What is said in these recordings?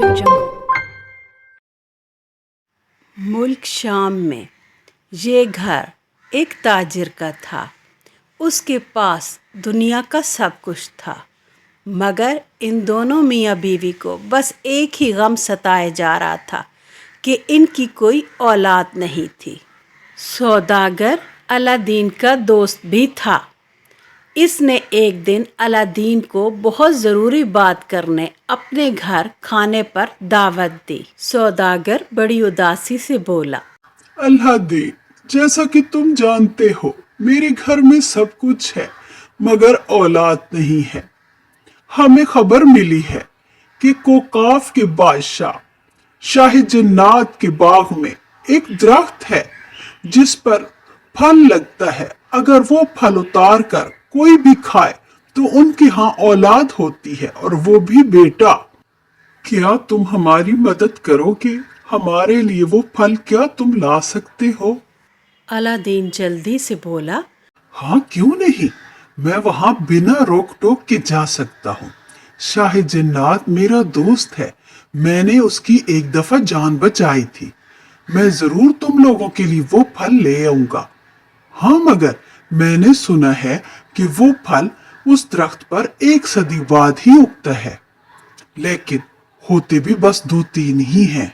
Audio Jungle. मुल्क शाम में ये घर एक ताजिर का था। उसके पास दुनिया का सब कुछ था, मगर इन दोनों मियाँ बीवी को बस एक ही गम सताए जा रहा था कि इनकी कोई औलाद नहीं थी। सौदागर अलादीन का दोस्त भी था। इसने एक दिन अलादीन को बहुत ज़रूरी बात करने अपने घर खाने पर दावत दी। सौदागर बड़ी उदासी से बोला, अलादीन, जैसा कि तुम जानते हो, मेरे घर में सब कुछ है मगर औलाद नहीं है। हमें खबर मिली है कि कोकाफ के बादशाह शाह जन्नात के बाग में एक दरख्त है जिस पर फल लगता है। अगर वो फल उतार कर कोई भी खाए तो उनके यहाँ औलाद होती है, और वो भी बेटा। क्या तुम हमारी मदद करोगे? हमारे लिए वो फल क्या तुम ला सकते हो? अलादीन जल्दी से बोला, हाँ, क्यों नहीं, मैं वहां बिना रोक टोक के जा सकता हूँ। शाह जन्नात मेरा दोस्त है, मैंने उसकी एक दफा जान बचाई थी। मैं जरूर तुम लोगों के लिए वो फल ले आऊंगा। हाँ, मगर मैंने सुना है कि वो फल उस दरख्त पर 1 सदी बाद ही उगता है, लेकिन होते भी बस 2-3 ही हैं।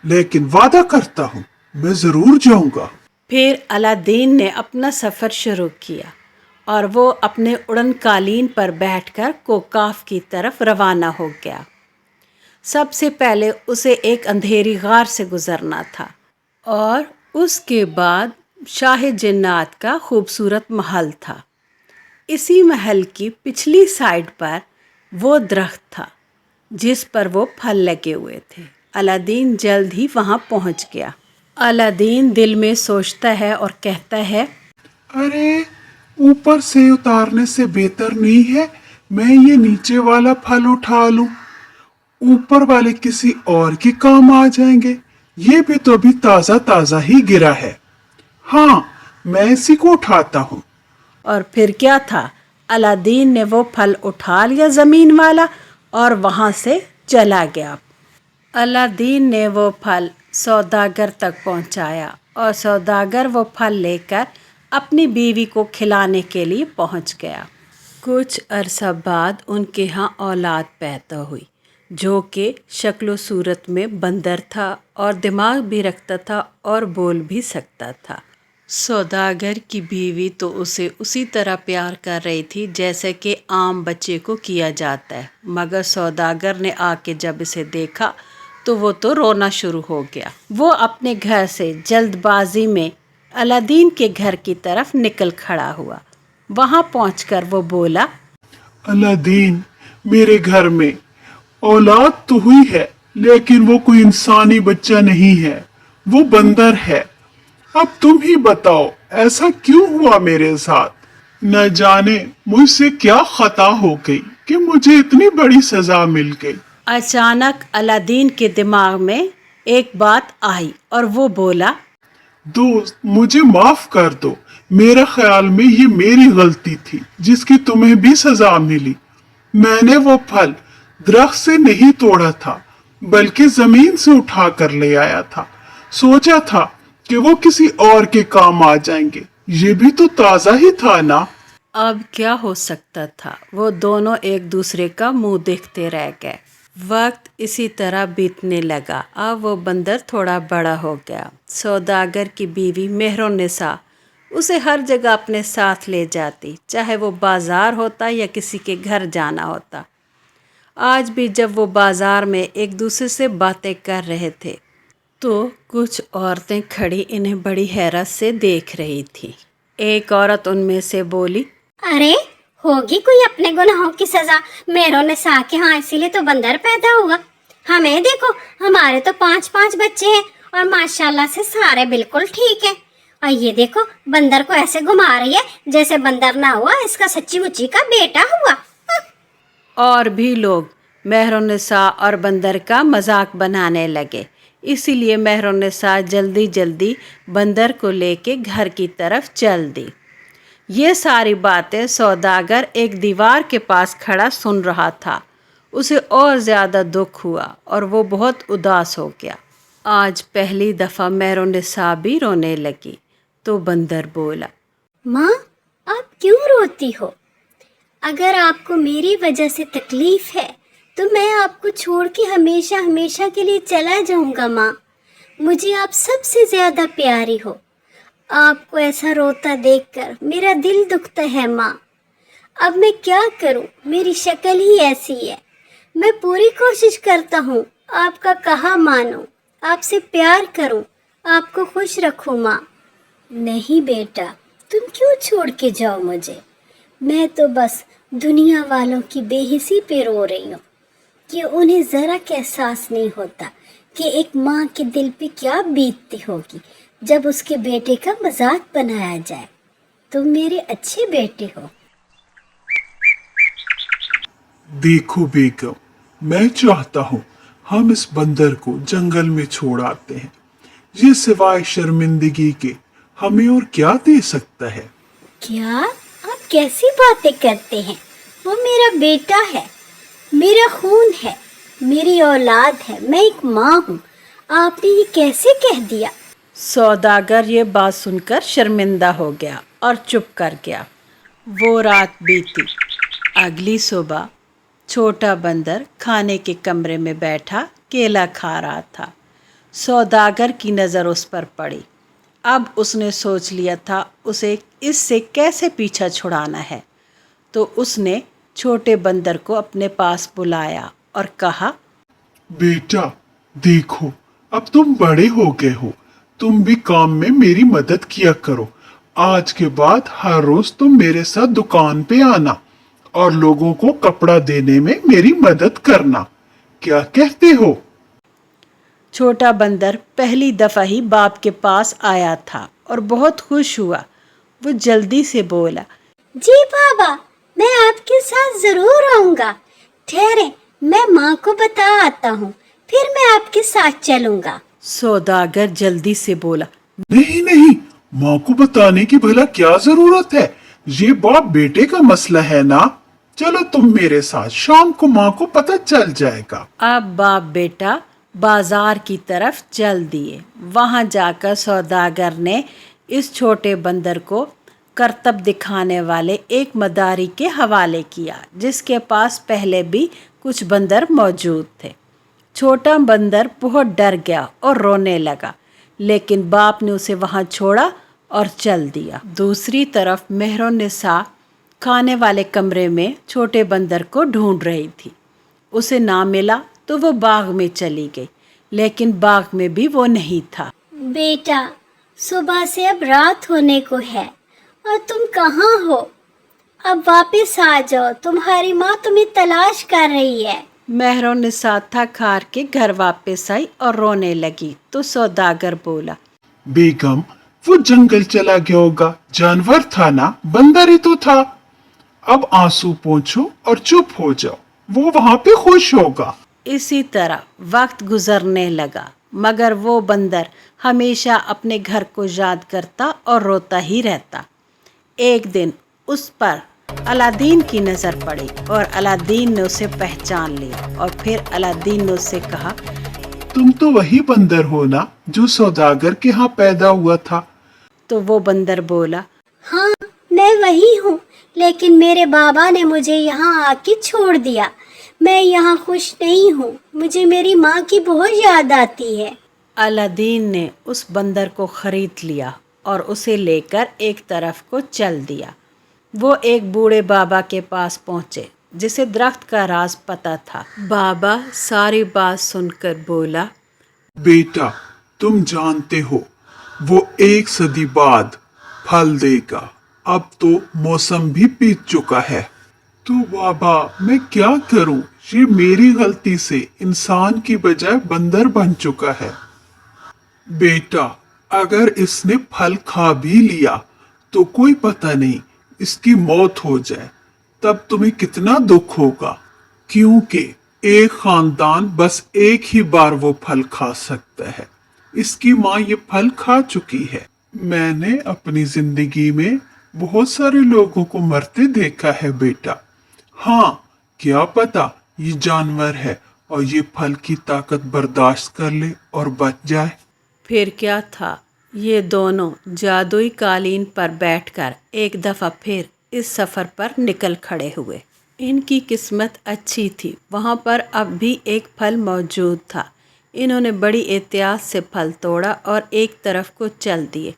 लेकिन वादा करता हूँ, मैं जरूर जाऊंगा। फिर अलादीन ने अपना सफ़र शुरू किया और वो अपने उड़न कालीन पर बैठकर कोकाफ की तरफ रवाना हो गया। सबसे पहले उसे एक अंधेरी गार से गुजरना था, और उसके बाद शाह जन्नात का खूबसूरत महल था। इसी महल की पिछली साइड पर वो दरख्त था जिस पर वो फल लगे हुए थे। अलादीन जल्द ही वहाँ पहुँच गया। अलादीन दिल में सोचता है और कहता है, अरे, ऊपर से उतारने से बेहतर नहीं है मैं ये नीचे वाला फल उठा लूं? ऊपर वाले किसी और के काम आ जाएंगे। ये भी तो अभी ताजा ताजा ही गिरा है। हाँ, मैं इसी को उठाता हूँ। और फिर क्या था, अलादीन ने वो फल उठा लिया ज़मीन वाला और वहाँ से चला गया। अलादीन ने वो फल सौदागर तक पहुँचाया और सौदागर वो फल लेकर अपनी बीवी को खिलाने के लिए पहुँच गया। कुछ अरसा बाद उनके यहाँ औलाद पैदा हुई, जो कि शक्ल सूरत में बंदर था और दिमाग भी रखता था और बोल भी सकता था। सौदागर की बीवी तो उसे उसी तरह प्यार कर रही थी जैसे कि आम बच्चे को किया जाता है, मगर सौदागर ने आके जब इसे देखा तो वो तो रोना शुरू हो गया। वो अपने घर से जल्दबाजी में अलादीन के घर की तरफ निकल खड़ा हुआ। वहाँ पहुंचकर वो बोला, अलादीन, मेरे घर में औलाद तो हुई है, लेकिन वो कोई इंसानी बच्चा नहीं है, वो बंदर है। अब तुम ही बताओ, ऐसा क्यों हुआ मेरे साथ? न जाने मुझसे क्या खता हो गई कि मुझे इतनी बड़ी सजा मिल गई। अचानक अलादीन के दिमाग में एक बात आई और वो बोला, दोस्त, मुझे माफ कर दो। मेरा ख्याल में ये मेरी गलती थी जिसकी तुम्हें भी सजा मिली। मैंने वो फल दरख्त से नहीं तोड़ा था, बल्कि जमीन से उठा कर ले आया था। सोचा था कि वो किसी और के काम आ जाएंगे। ये भी तो ताजा ही था ना। अब क्या हो सकता था। वो दोनों एक दूसरे का मुंह देखते रह गए। वक्त इसी तरह बीतने लगा। अब वो बंदर थोड़ा बड़ा हो गया। सौदागर की बीवी मेहरुन्निसा उसे हर जगह अपने साथ ले जाती, चाहे वो बाजार होता या किसी के घर जाना होता। आज भी जब वो बाजार में एक दूसरे से बातें कर रहे थे तो कुछ औरतें खड़ी इन्हें बड़ी हैरत से देख रही थी। एक औरत उनमें से बोली, अरे, होगी कोई अपने गुनाहों की सजा मेहरुन्निसा के यहाँ, इसीलिए तो बंदर पैदा हुआ। हमें देखो, हमारे तो 5-5 बच्चे हैं और माशाल्लाह से सारे बिल्कुल ठीक है। और ये देखो, बंदर को ऐसे घुमा रही है जैसे बंदर ना हुआ, इसका सच्ची मुच्ची का बेटा हुआ। और भी लोग मेहरुन्निसा और बंदर का मजाक बनाने लगे। इसीलिए मेहरुन्निसा जल्दी जल्दी बंदर को लेके घर की तरफ चल दी। ये सारी बातें सौदागर एक दीवार के पास खड़ा सुन रहा था। उसे और ज़्यादा दुख हुआ और वो बहुत उदास हो गया। आज पहली दफ़ा मेहरुन्निसा भी रोने लगी तो बंदर बोला, माँ, आप क्यों रोती हो? अगर आपको मेरी वजह से तकलीफ है तो मैं आपको छोड़ के हमेशा हमेशा के लिए चला जाऊंगा माँ। मुझे आप सबसे ज़्यादा प्यारी हो। आपको ऐसा रोता देखकर मेरा दिल दुखता है माँ। अब मैं क्या करूं? मेरी शक्ल ही ऐसी है। मैं पूरी कोशिश करता हूँ आपका कहा मानूं, आपसे प्यार करूं, आपको खुश रखूं माँ। नहीं बेटा, तुम क्यों छोड़ के जाओ मुझे? मैं तो बस दुनिया वालों की बेहिसी पे रो रही हूँ कि उन्हें ज़रा का एहसास नहीं होता कि एक माँ के दिल पे क्या बीतती होगी जब उसके बेटे का मजाक बनाया जाए। तुम मेरे अच्छे बेटे हो। देखो बेगम, मैं चाहता हूँ हम इस बंदर को जंगल में छोड़ आते हैं। ये सिवाय शर्मिंदगी के हमें और क्या दे सकता है? क्या आप कैसी बातें करते हैं? वो मेरा बेटा है, मेरा खून है, मेरी औलाद है, मैं एक माँ हूँ। आपने ये कैसे कह दिया? सौदागर ये बात सुनकर शर्मिंदा हो गया और चुप कर गया। वो रात बीती। अगली सुबह छोटा बंदर खाने के कमरे में बैठा केला खा रहा था। सौदागर की नज़र उस पर पड़ी। अब उसने सोच लिया था उसे इससे कैसे पीछा छुड़ाना है, तो उसने छोटे बंदर को अपने पास बुलाया और कहा, बेटा देखो, अब तुम बड़े हो गए हो, तुम भी काम में मेरी मदद किया करो। आज के बाद हर रोज तुम मेरे साथ दुकान पे आना और लोगों को कपड़ा देने में मेरी मदद करना। क्या कहते हो? छोटा बंदर पहली दफ़ा ही बाप के पास आया था और बहुत खुश हुआ। वो जल्दी से बोला, जी बाबा, मैं आपके साथ जरूर आऊंगा। ठहरे, मैं माँ को बता आता हूँ, फिर मैं आपके साथ चलूंगा। सौदागर जल्दी से बोला, नहीं नहीं, माँ को बताने की भला क्या जरूरत है? ये बाप बेटे का मसला है ना। चलो तुम मेरे साथ, शाम को माँ को पता चल जाएगा। अब बाप बेटा बाजार की तरफ चल दिए। वहां जाकर सौदागर ने इस छोटे बंदर को करतब दिखाने वाले एक मदारी के हवाले किया, जिसके पास पहले भी कुछ बंदर मौजूद थे। छोटा बंदर बहुत डर गया और रोने लगा, लेकिन बाप ने उसे वहां छोड़ा और चल दिया। दूसरी तरफ मेहरुन्निसा खाने वाले कमरे में छोटे बंदर को ढूंढ रही थी। उसे ना मिला तो वो बाग में चली गई, लेकिन बाग में भी वो नहीं था। बेटा, सुबह से अब रात होने को है और तुम कहाँ हो? अब वापस आ जाओ, तुम्हारी माँ तुम्हें तलाश कर रही है। मेहरुन्निसा थक हार के घर वापस आई और रोने लगी तो सौदागर बोला, बेगम, वो जंगल चला गया होगा, जानवर था ना, बंदर ही तो था। अब आंसू पोंछो और चुप हो जाओ, वो वहां पे खुश होगा। इसी तरह वक्त गुजरने लगा, मगर वो बंदर हमेशा अपने घर को याद करता और रोता ही रहता। एक दिन उस पर अलादीन की नज़र पड़ी और अलादीन ने उसे पहचान लिया और फिर अलादीन ने उससे कहा, तुम तो वही बंदर हो ना जो सौदागर के यहाँ पैदा हुआ था? तो वो बंदर बोला, हाँ, मैं वही हूँ, लेकिन मेरे बाबा ने मुझे यहाँ आके छोड़ दिया। मैं यहाँ खुश नहीं हूँ, मुझे मेरी माँ की बहुत याद आती है। अलादीन ने उस बंदर को खरीद लिया और उसे लेकर एक तरफ को चल दिया। वो एक बूढ़े बाबा के पास पहुँचे जिसे दरख्त का राज पता था। बाबा सारी बात सुनकर बोला, बेटा, तुम जानते हो वो 1 सदी बाद फल देगा। अब तो मौसम भी बीत चुका है। तो बाबा, मैं क्या करूं? ये मेरी गलती से इंसान की बजाय बंदर बन चुका है। बेटा, अगर इसने फल खा भी लिया तो कोई पता नहीं, इसकी मौत हो जाए तब तुम्हें कितना दुख होगा, क्योंकि एक खानदान बस एक ही बार वो फल खा सकता है। इसकी माँ ये फल खा चुकी है। मैंने अपनी जिंदगी में बहुत सारे लोगों को मरते देखा है बेटा। हाँ, क्या पता ये जानवर है और ये फल की ताकत बर्दाश्त कर ले और बच जाए। फिर क्या था, ये दोनों जादुई कालीन पर बैठकर एक दफ़ा फिर इस सफ़र पर निकल खड़े हुए। इनकी किस्मत अच्छी थी, वहाँ पर अब भी एक फल मौजूद था। इन्होंने बड़ी एहतियात से फल तोड़ा और एक तरफ को चल दिए।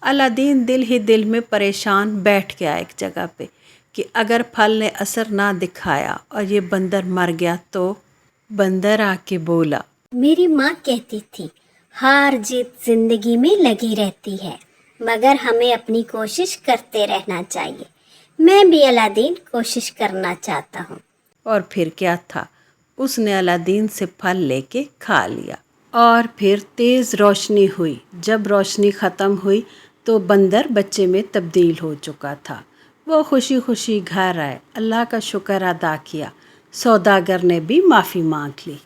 अलादीन दिल ही दिल में परेशान बैठ गया एक जगह पे कि अगर फल ने असर ना दिखाया और ये बंदर मर गया तो। बंदर आके बोला, मेरी माँ कहती थी हार जीत जिंदगी में लगी रहती है, मगर हमें अपनी कोशिश करते रहना चाहिए। मैं भी अलादीन कोशिश करना चाहता हूँ। और फिर क्या था, उसने अलादीन से फल लेके खा लिया और फिर तेज़ रोशनी हुई। जब रोशनी ख़त्म हुई तो बंदर बच्चे में तब्दील हो चुका था। वो खुशी खुशी घर आए, अल्लाह का शुक्र अदा किया। सौदागर ने भी माफ़ी मांग ली।